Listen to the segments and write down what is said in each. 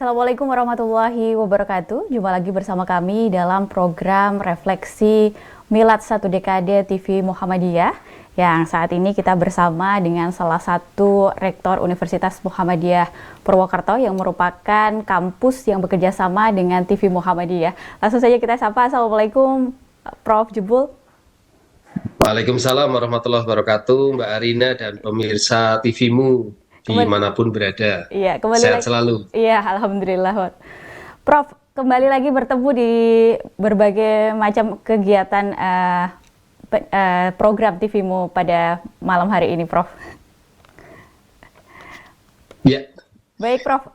Assalamualaikum warahmatullahi wabarakatuh. Jumpa lagi bersama kami dalam program Refleksi Milad 1 Dekade TV Muhammadiyah, yang saat ini kita bersama dengan salah satu Rektor Universitas Muhammadiyah Purwokerto yang merupakan kampus yang bekerja sama dengan TV Muhammadiyah. Langsung saja kita sapa. Assalamualaikum Prof. Jebul. Waalaikumsalam warahmatullahi wabarakatuh, Mbak Arina dan pemirsa TV-mu dimanapun berada. Iya, Sehat selalu. Iya, alhamdulillah. Prof, kembali lagi bertemu di berbagai macam kegiatan program TV-mu pada malam hari ini, Prof. Ya. Baik, Prof.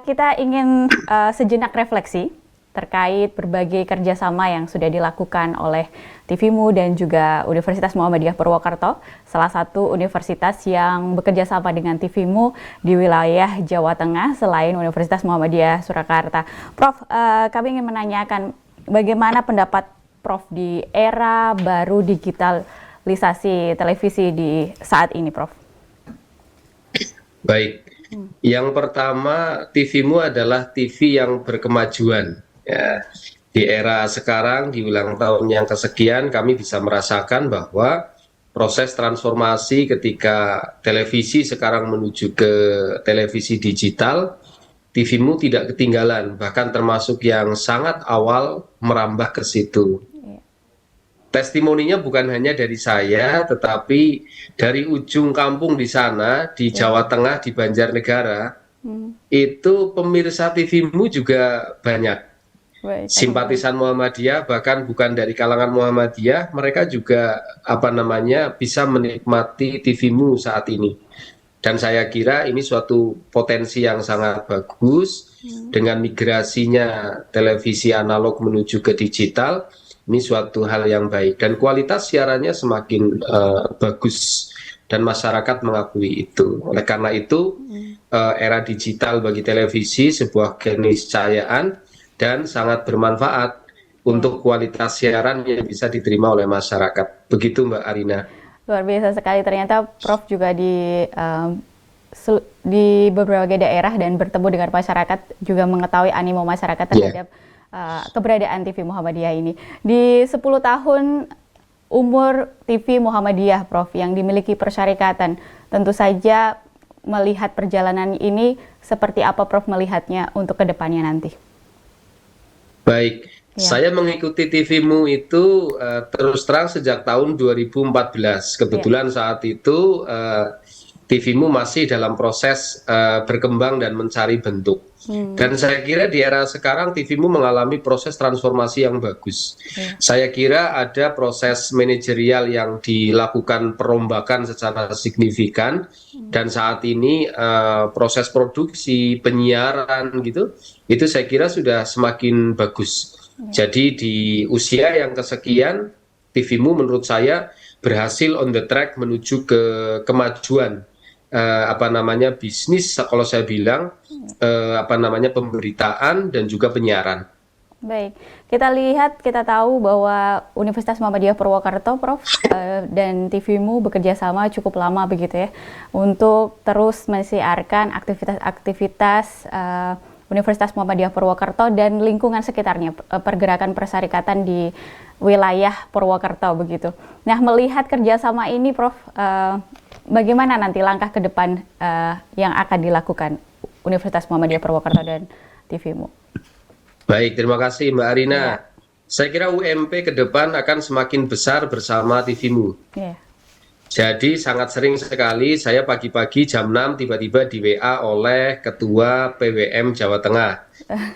Kita ingin sejenak refleksi terkait berbagai kerjasama yang sudah dilakukan oleh TV-mu dan juga Universitas Muhammadiyah Purwokerto, salah satu universitas yang bekerja sama dengan TV-mu di wilayah Jawa Tengah selain Universitas Muhammadiyah Surakarta. Prof, kami ingin menanyakan bagaimana pendapat Prof di era baru digitalisasi televisi di saat ini, Prof? Baik, yang pertama TV-mu adalah TV yang berkemajuan. Ya, di era sekarang, di ulang tahun yang kesekian, kami bisa merasakan bahwa proses transformasi ketika televisi sekarang menuju ke televisi digital, TV-mu tidak ketinggalan, bahkan termasuk yang sangat awal merambah ke situ. Testimoninya bukan hanya dari saya, tetapi dari ujung kampung di sana, di Jawa Tengah, di Banjarnegara, itu pemirsa TV-mu juga banyak. Simpatisan Muhammadiyah, bahkan bukan dari kalangan Muhammadiyah, mereka juga bisa menikmati TV-mu saat ini. Dan saya kira ini suatu potensi yang sangat bagus dengan migrasinya televisi analog menuju ke digital. Ini suatu hal yang baik dan kualitas siarannya semakin bagus dan masyarakat mengakui itu. Oleh karena itu era digital bagi televisi sebuah keniscayaan dan sangat bermanfaat untuk kualitas siaran yang bisa diterima oleh masyarakat. Begitu Mbak Arina. Luar biasa sekali, ternyata Prof juga di berbagai daerah dan bertemu dengan masyarakat, juga mengetahui animo masyarakat terhadap keberadaan TV Muhammadiyah ini. Di 10 tahun umur TV Muhammadiyah, Prof, yang dimiliki persyarikatan, tentu saja melihat perjalanan ini seperti apa Prof melihatnya untuk kedepannya nanti? Baik, saya mengikuti TV-mu itu terus terang sejak tahun 2014. Kebetulan saat itu TV-mu masih dalam proses berkembang dan mencari bentuk. Dan saya kira di era sekarang TV-mu mengalami proses transformasi yang bagus. Saya kira ada proses manajerial yang dilakukan perombakan secara signifikan, dan saat ini proses produksi, penyiaran gitu, itu saya kira sudah semakin bagus. Jadi di usia yang kesekian, TV-mu menurut saya berhasil on the track menuju ke kemajuan bisnis, kalau saya bilang pemberitaan dan juga penyiaran. Baik, kita tahu bahwa Universitas Muhammadiyah Purwokerto, Prof, dan TV-mu bekerja sama cukup lama begitu ya, untuk terus mensiarkan aktivitas-aktivitas Universitas Muhammadiyah Purwokerto dan lingkungan sekitarnya, pergerakan persyarikatan di wilayah Purwokerto begitu. Nah, melihat kerjasama ini, Prof, bagaimana nanti langkah ke depan yang akan dilakukan Universitas Muhammadiyah Purwokerto dan TV-mu? Baik, terima kasih Mbak Arina. Saya kira UMP ke depan akan semakin besar bersama TV-mu. Jadi sangat sering sekali saya pagi-pagi jam 6 tiba-tiba di WA oleh Ketua PWM Jawa Tengah.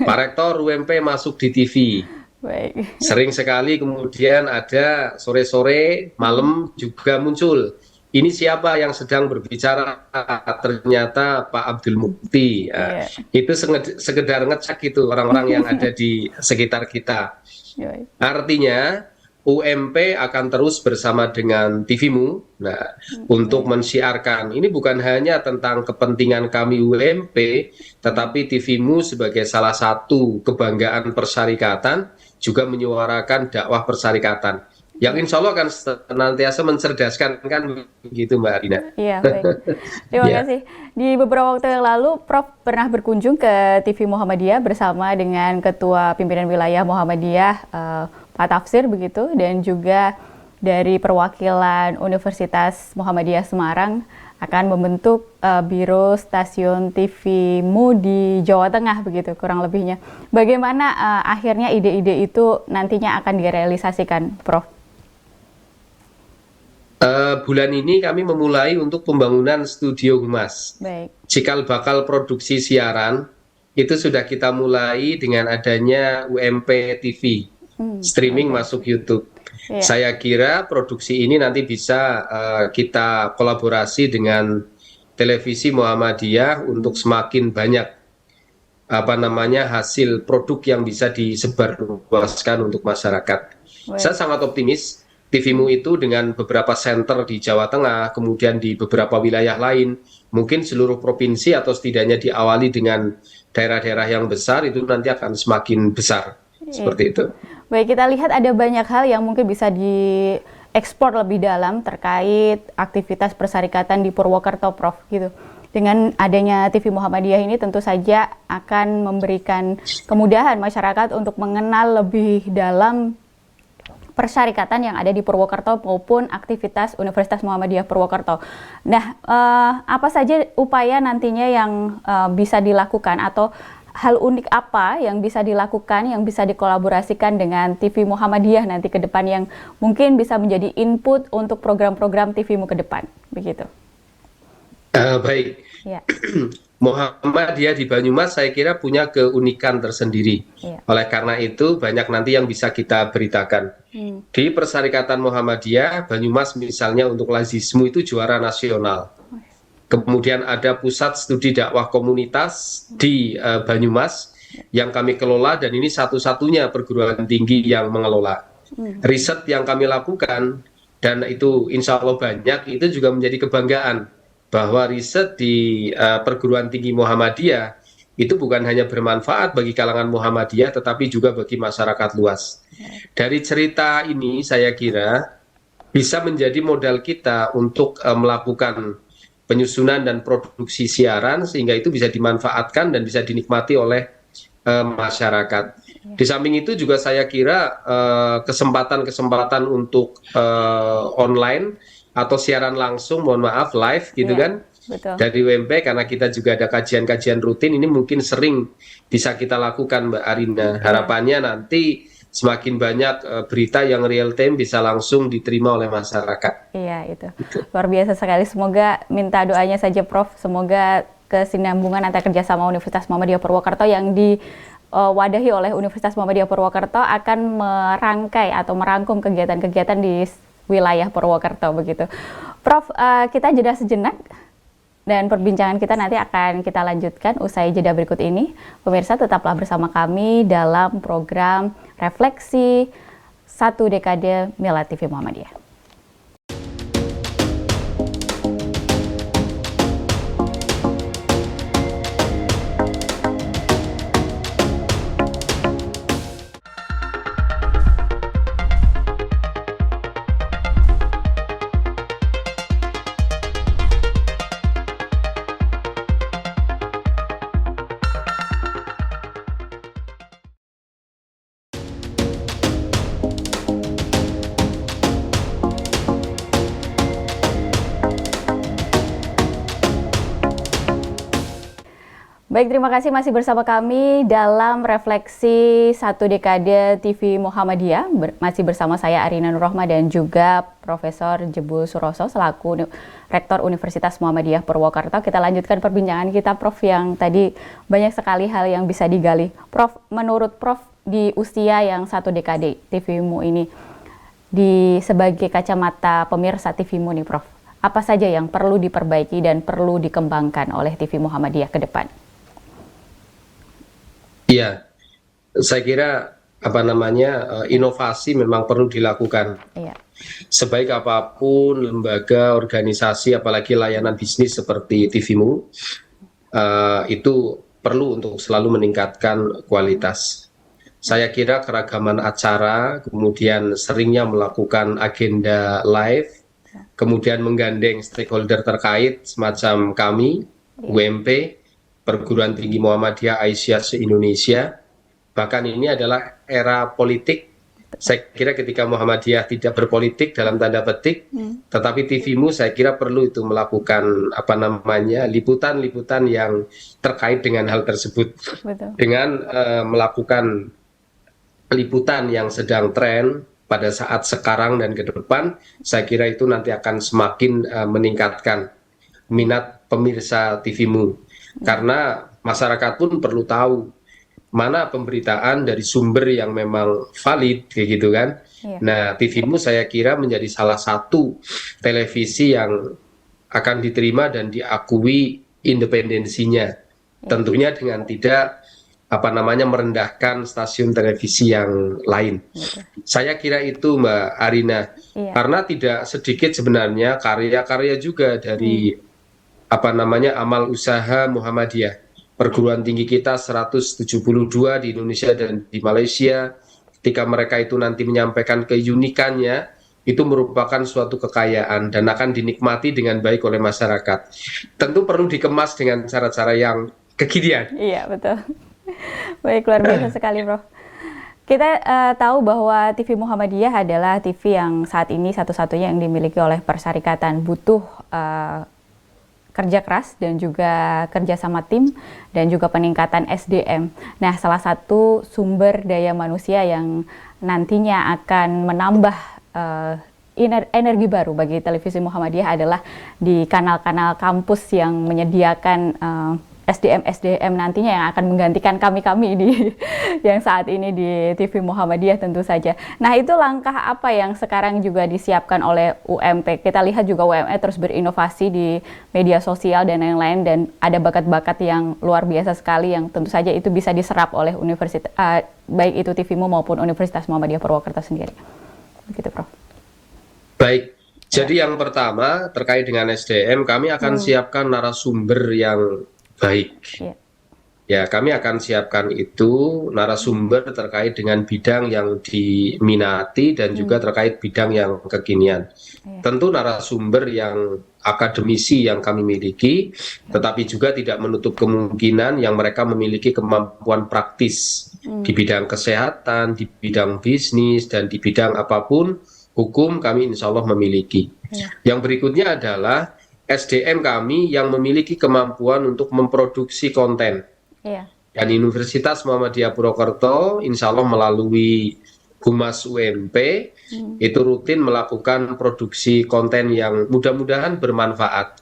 Pak Rektor, UMP masuk di TV. Baik. Sering sekali kemudian ada sore-sore, malam juga muncul. Ini siapa yang sedang berbicara? Ternyata Pak Abdul Mukti. Itu sekedar ngecek itu orang-orang yang ada di sekitar kita. Artinya UMP akan terus bersama dengan TV-mu untuk mensiarkan. Ini bukan hanya tentang kepentingan kami UMP, tetapi TV-mu sebagai salah satu kebanggaan persyarikatan juga menyuarakan dakwah persyarikatan. yang insya Allah akan senantiasa mencerdaskan, kan begitu Mbak Arina. Iya, baik. Terima Ya. kasih. Di beberapa waktu yang lalu, Prof pernah berkunjung ke TV Muhammadiyah bersama dengan Ketua Pimpinan Wilayah Muhammadiyah, Pak Tafsir begitu, dan juga dari perwakilan Universitas Muhammadiyah Semarang akan membentuk Biro Stasiun TV-mu di Jawa Tengah begitu, kurang lebihnya. Bagaimana akhirnya ide-ide itu nantinya akan direalisasikan, Prof? Bulan ini kami memulai untuk pembangunan studio humas. Baik. Cikal bakal produksi siaran itu sudah kita mulai dengan adanya UMP TV, streaming Oke. masuk YouTube. Iya. Saya kira produksi ini nanti bisa kita kolaborasi dengan televisi Muhammadiyah untuk semakin banyak hasil produk yang bisa disebarluaskan untuk masyarakat. Saya Baik. sangat optimis TV-mu itu dengan beberapa center di Jawa Tengah, kemudian di beberapa wilayah lain, mungkin seluruh provinsi atau setidaknya diawali dengan daerah-daerah yang besar, itu nanti akan semakin besar. Iya. Seperti itu. Baik, kita lihat ada banyak hal yang mungkin bisa diekspor lebih dalam terkait aktivitas persyarikatan di Purwokerto, Prof. Gitu. Dengan adanya TV Muhammadiyah ini tentu saja akan memberikan kemudahan masyarakat untuk mengenal lebih dalam persyarikatan yang ada di Purwokerto maupun aktivitas Universitas Muhammadiyah Purwokerto. Nah, apa saja upaya nantinya yang bisa dilakukan atau hal unik apa yang bisa dilakukan, yang bisa dikolaborasikan dengan TV Muhammadiyah nanti ke depan yang mungkin bisa menjadi input untuk program-program TV-mu ke depan, begitu? Baik, Ya, Muhammadiyah di Banyumas saya kira punya keunikan tersendiri. iya. Oleh karena itu banyak nanti yang bisa kita beritakan. Di Persyarikatan Muhammadiyah, Banyumas misalnya untuk lazismu itu juara nasional. Kemudian ada pusat studi dakwah komunitas di Banyumas yang kami kelola dan ini satu-satunya perguruan tinggi yang mengelola. Riset yang kami lakukan dan itu insya Allah banyak, itu juga menjadi kebanggaan bahwa riset di perguruan tinggi Muhammadiyah itu bukan hanya bermanfaat bagi kalangan Muhammadiyah tetapi juga bagi masyarakat luas. Dari cerita ini saya kira bisa menjadi modal kita untuk melakukan penyusunan dan produksi siaran sehingga itu bisa dimanfaatkan dan bisa dinikmati oleh masyarakat. Di samping itu juga saya kira kesempatan-kesempatan untuk online atau siaran langsung, mohon maaf live gitu Iya, kan, betul. dari UMP karena kita juga ada kajian-kajian rutin ini mungkin sering bisa kita lakukan Mbak Arina. Harapannya nanti semakin banyak berita yang real time bisa langsung diterima oleh masyarakat. Iya, itu. Luar biasa sekali. Semoga minta doanya saja, Prof. Semoga kesinambungan antara kerjasama Universitas Muhammadiyah Purwokerto yang diwadahi oleh Universitas Muhammadiyah Purwokerto akan merangkai atau merangkum kegiatan-kegiatan di wilayah Purwokerto begitu. Prof, kita jeda sejenak dan perbincangan kita nanti akan kita lanjutkan usai jeda berikut ini. Pemirsa tetaplah bersama kami dalam program Refleksi 1 Dekade Milad TV Muhammadiyah. Baik, terima kasih masih bersama kami dalam Refleksi 1 Dekade TV Muhammadiyah. Masih bersama saya Arina Nurrohma dan juga Profesor Jebul Suroso selaku Rektor Universitas Muhammadiyah Purwokerto. Kita lanjutkan perbincangan kita, Prof, yang tadi banyak sekali hal yang bisa digali. Prof, menurut Prof, di usia yang 1 dekade TV-mu ini, sebagai kacamata pemirsa TV-mu nih, Prof, apa saja yang perlu diperbaiki dan perlu dikembangkan oleh TV Muhammadiyah ke depan? Iya, saya kira inovasi memang perlu dilakukan. Iya. Sebaik apapun lembaga, organisasi, apalagi layanan bisnis seperti TV-mu, itu perlu untuk selalu meningkatkan kualitas. Saya kira keragaman acara, kemudian seringnya melakukan agenda live, kemudian menggandeng stakeholder terkait semacam kami, UMP, Perguruan Tinggi Muhammadiyah Aisyah se-Indonesia. Bahkan ini adalah era politik. Saya kira ketika Muhammadiyah tidak berpolitik dalam tanda petik, tetapi TV-mu saya kira perlu itu melakukan liputan-liputan yang terkait dengan hal tersebut. Betul. Dengan melakukan liputan yang sedang tren pada saat sekarang dan ke depan, saya kira itu nanti akan semakin meningkatkan minat pemirsa TV-mu. Karena masyarakat pun perlu tahu mana pemberitaan dari sumber yang memang valid, kayak gitu kan. Iya. Nah, TV-mu saya kira menjadi salah satu televisi yang akan diterima dan diakui independensinya. Tentunya dengan tidak merendahkan stasiun televisi yang lain. Saya kira itu Mbak Arina. Iya. Karena tidak sedikit sebenarnya karya-karya juga dari amal usaha Muhammadiyah. Perguruan tinggi kita 172 di Indonesia dan di Malaysia. Ketika mereka itu nanti menyampaikan keunikannya, itu merupakan suatu kekayaan dan akan dinikmati dengan baik oleh masyarakat. Tentu perlu dikemas dengan cara-cara yang kekinian. Iya, betul. Baik, luar biasa sekali, Prof. Kita tahu bahwa TV Muhammadiyah adalah TV yang saat ini satu-satunya yang dimiliki oleh persyarikatan, butuh kerja keras dan juga kerja sama tim dan juga peningkatan SDM. Nah, salah satu sumber daya manusia yang nantinya akan menambah energi baru bagi televisi Muhammadiyah adalah di kanal-kanal kampus yang menyediakan SDM nantinya yang akan menggantikan kami di yang saat ini di TV Muhammadiyah tentu saja. Nah, itu langkah apa yang sekarang juga disiapkan oleh UMP? Kita lihat juga UMP terus berinovasi di media sosial dan lain-lain, dan ada bakat-bakat yang luar biasa sekali yang tentu saja itu bisa diserap oleh universitas, baik itu TV-mu maupun Universitas Muhammadiyah Purwokerto sendiri. Begitu, Prof. Baik. Jadi yang pertama terkait dengan SDM, kami akan siapkan narasumber yang baik. Ya, kami akan siapkan itu narasumber terkait dengan bidang yang diminati dan juga terkait bidang yang kekinian. Tentu narasumber yang akademisi yang kami miliki, tetapi juga tidak menutup kemungkinan yang mereka memiliki kemampuan praktis di bidang kesehatan, di bidang bisnis, dan di bidang apapun, hukum kami insya Allah memiliki. Yang berikutnya adalah SDM kami yang memiliki kemampuan untuk memproduksi konten. Dan Universitas Muhammadiyah Purwokerto insya Allah melalui Humas UMP itu rutin melakukan produksi konten yang mudah-mudahan bermanfaat.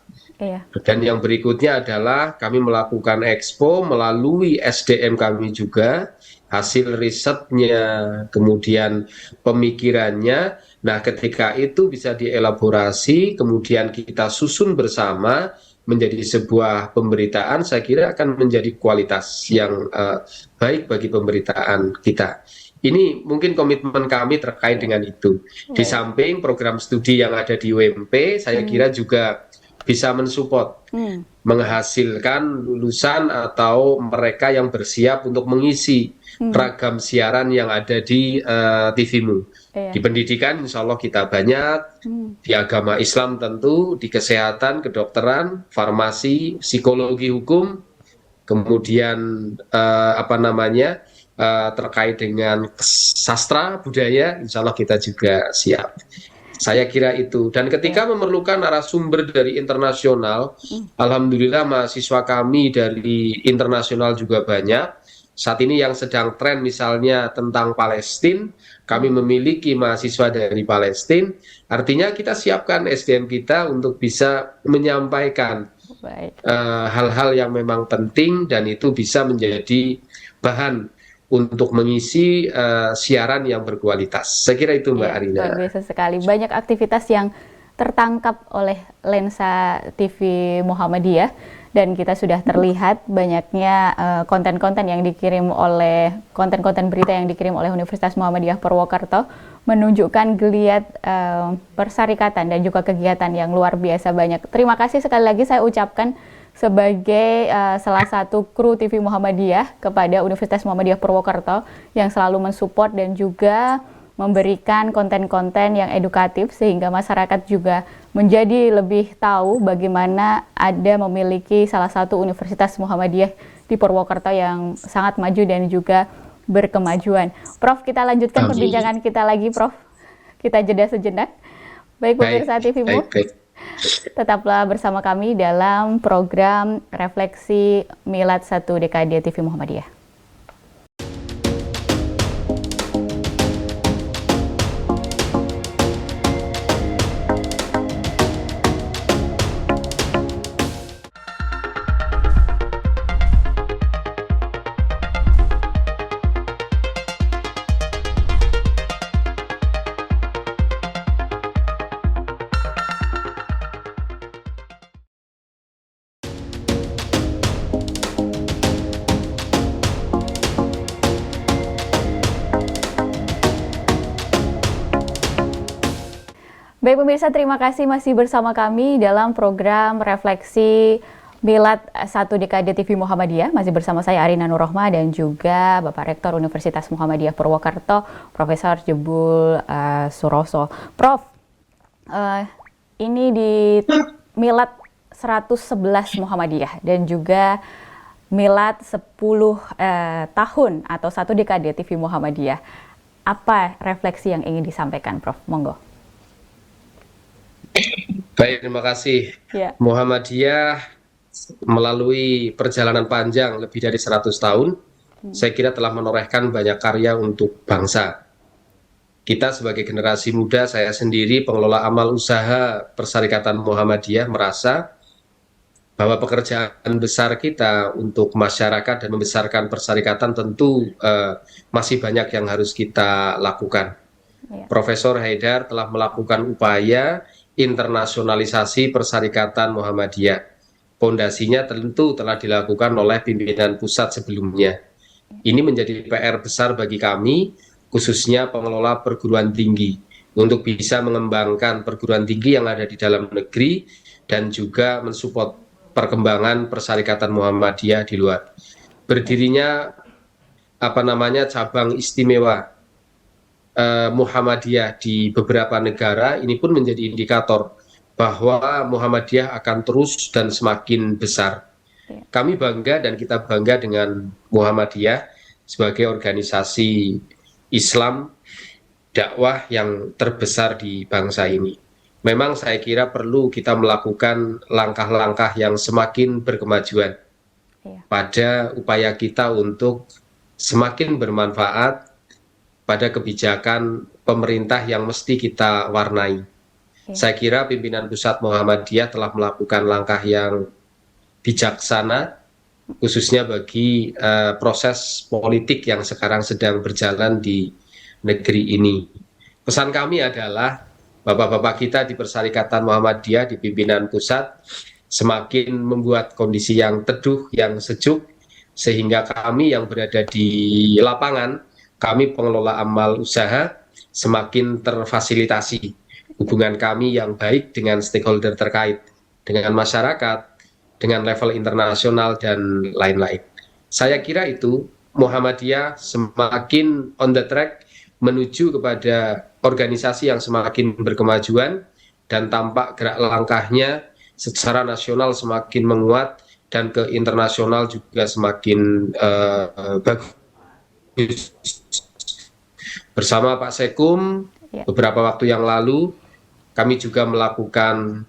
Dan yang berikutnya adalah kami melakukan expo melalui SDM kami juga, hasil risetnya, kemudian pemikirannya. Nah, ketika itu bisa dielaborasi, kemudian kita susun bersama menjadi sebuah pemberitaan, saya kira akan menjadi kualitas yang baik bagi pemberitaan kita. Ini mungkin komitmen kami terkait dengan itu. Di samping program studi yang ada di UMP, saya kira juga bisa mensupport, menghasilkan lulusan atau mereka yang bersiap untuk mengisi ragam siaran yang ada di TV-mu. Di pendidikan insya Allah kita banyak, di agama Islam tentu, di kesehatan, kedokteran, farmasi, psikologi hukum, kemudian terkait dengan sastra, budaya, insya Allah kita juga siap. Saya kira itu. Dan ketika memerlukan narasumber dari internasional, alhamdulillah mahasiswa kami dari internasional juga banyak. Saat ini yang sedang tren misalnya tentang Palestina, kami memiliki mahasiswa dari Palestina. Artinya kita siapkan SDM kita untuk bisa menyampaikan hal-hal yang memang penting dan itu bisa menjadi bahan untuk mengisi siaran yang berkualitas. Saya kira itu Mbak Arina. Luar biasa sekali. Banyak aktivitas yang tertangkap oleh lensa TV Muhammadiyah dan kita sudah terlihat banyaknya konten-konten yang dikirim oleh konten-konten berita yang dikirim oleh Universitas Muhammadiyah Purwokerto menunjukkan geliat persyarikatan dan juga kegiatan yang luar biasa banyak. Terima kasih sekali lagi saya ucapkan sebagai salah satu kru TV Muhammadiyah kepada Universitas Muhammadiyah Purwokerto yang selalu mensupport dan juga memberikan konten-konten yang edukatif sehingga masyarakat juga menjadi lebih tahu bagaimana ada memiliki salah satu Universitas Muhammadiyah di Purwokerto yang sangat maju dan juga berkemajuan. Prof, kita lanjutkan perbincangan kita lagi, Prof. Kita jeda sejenak. Baik pemirsa TV-mu, tetaplah bersama kami dalam program Refleksi Milad 1 Dekade TV Muhammadiyah. Baik pemirsa, terima kasih masih bersama kami dalam program Refleksi Milad 1 Dekade TV Muhammadiyah. Masih bersama saya Arina Nurrohma dan juga Bapak Rektor Universitas Muhammadiyah Purwokerto, Profesor Jebul Suroso. Prof, ini di Milad 111 Muhammadiyah dan juga Milad 10 tahun atau 1 dekade TV Muhammadiyah. Apa refleksi yang ingin disampaikan, Prof? Monggo. Baik, terima kasih. Ya. Muhammadiyah melalui perjalanan panjang lebih dari 100 tahun, saya kira telah menorehkan banyak karya untuk bangsa. Kita sebagai generasi muda, saya sendiri pengelola amal usaha Persyarikatan Muhammadiyah merasa bahwa pekerjaan besar kita untuk masyarakat dan membesarkan persyarikatan tentu masih banyak yang harus kita lakukan. Ya. Profesor Haidar telah melakukan upaya internasionalisasi Persyarikatan Muhammadiyah. Pondasinya tentu telah dilakukan oleh pimpinan pusat sebelumnya. Ini menjadi PR besar bagi kami, khususnya pengelola perguruan tinggi, untuk bisa mengembangkan perguruan tinggi yang ada di dalam negeri dan juga mensupport perkembangan Persyarikatan Muhammadiyah di luar. Berdirinya cabang istimewa Muhammadiyah di beberapa negara ini pun menjadi indikator bahwa Muhammadiyah akan terus dan semakin besar. Kami bangga dan kita bangga dengan Muhammadiyah sebagai organisasi Islam dakwah yang terbesar di bangsa ini. Memang saya kira perlu kita melakukan langkah-langkah yang semakin berkemajuan pada upaya kita untuk semakin bermanfaat pada kebijakan pemerintah yang mesti kita warnai. Saya kira pimpinan pusat Muhammadiyah telah melakukan langkah yang bijaksana, khususnya bagi proses politik yang sekarang sedang berjalan di negeri ini. Pesan kami adalah bapak-bapak kita di Persyarikatan Muhammadiyah di pimpinan pusat semakin membuat kondisi yang teduh, yang sejuk, sehingga kami yang berada di lapangan, kami pengelola amal usaha semakin terfasilitasi hubungan kami yang baik dengan stakeholder terkait, dengan masyarakat, dengan level internasional, dan lain-lain. Saya kira itu Muhammadiyah semakin on the track menuju kepada organisasi yang semakin berkemajuan dan tampak gerak langkahnya secara nasional semakin menguat dan ke internasional juga semakin bagus. Bersama Pak Sekum, beberapa waktu yang lalu, kami juga melakukan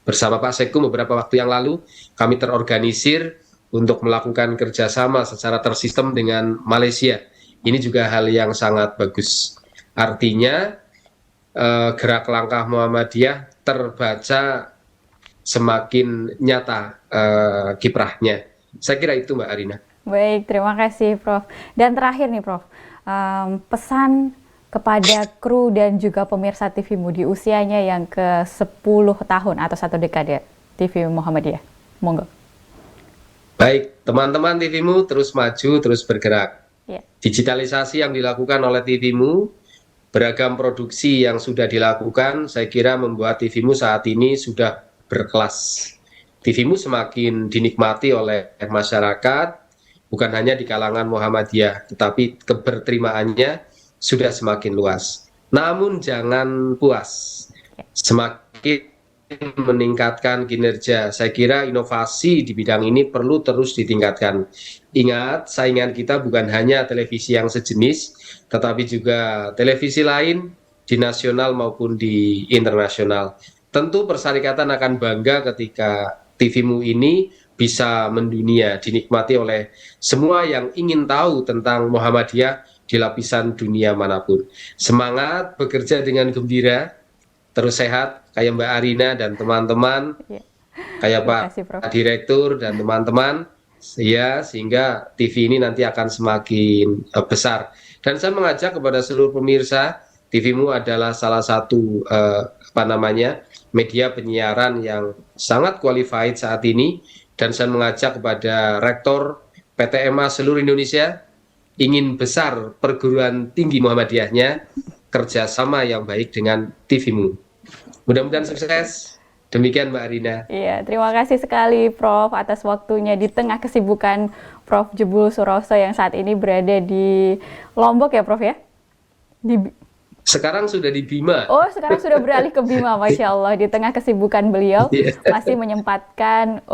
bersama Pak Sekum beberapa waktu yang lalu, kami terorganisir untuk melakukan kerjasama secara tersistem dengan Malaysia. Ini juga hal yang sangat bagus. Artinya, gerak langkah Muhammadiyah terbaca semakin nyata kiprahnya. Saya kira itu Mbak Arina. Baik, terima kasih Prof. Dan terakhir nih Prof, pesan kepada kru dan juga pemirsa TV-mu di usianya yang ke-10 tahun atau 1 dekade TV Muhammadiyah. Monggo. Baik, teman-teman TV-mu terus maju, terus bergerak. Digitalisasi yang dilakukan oleh TV-mu, beragam produksi yang sudah dilakukan, saya kira membuat TV-mu saat ini sudah berkelas. TV-mu semakin dinikmati oleh masyarakat, bukan hanya di kalangan Muhammadiyah, tetapi keberterimaannya sudah semakin luas. Namun jangan puas, semakin meningkatkan kinerja. Saya kira inovasi di bidang ini perlu terus ditingkatkan. Ingat, saingan kita bukan hanya televisi yang sejenis, tetapi juga televisi lain di nasional maupun di internasional. Tentu persyarikatan akan bangga ketika TV-mu ini bisa mendunia, dinikmati oleh semua yang ingin tahu tentang Muhammadiyah di lapisan dunia manapun. Semangat bekerja dengan gembira, terus sehat kayak Mbak Arina dan teman-teman, Ya, kayak terima Pak kasih, Prof. Direktur dan teman-teman, ya, sehingga TV ini nanti akan semakin besar. Dan saya mengajak kepada seluruh pemirsa, TV-mu adalah salah satu media penyiaran yang sangat qualified saat ini, dan saya mengajak kepada Rektor PTMA seluruh Indonesia ingin besar perguruan tinggi Muhammadiyahnya, kerjasama yang baik dengan TV-mu. Mudah-mudahan sukses. Demikian Mbak Arina. Iya, terima kasih sekali Prof atas waktunya di tengah kesibukan Prof Jebul Suroso yang saat ini berada di Lombok ya Prof ya? Sekarang sudah di Bima. Oh, sekarang sudah beralih ke Bima, Masya Allah. Di tengah kesibukan beliau masih menyempatkan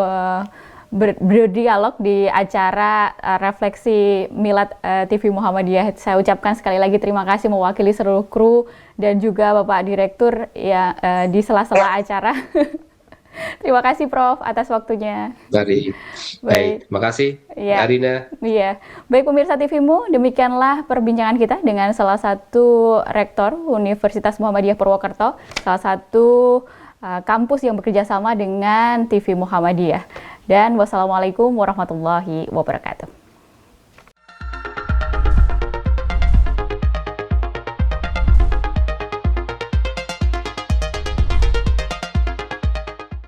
berdialog di acara refleksi Milad TV Muhammadiyah. Saya ucapkan sekali lagi terima kasih mewakili seluruh kru dan juga Bapak Direktur ya di sela-sela acara. Terima kasih Prof atas waktunya. Baik, makasih ya. Arina. Iya, baik pemirsa TV-mu, demikianlah perbincangan kita dengan salah satu rektor Universitas Muhammadiyah Purwokerto, salah satu kampus yang bekerja sama dengan TV Muhammadiyah. Dan wassalamualaikum warahmatullahi wabarakatuh.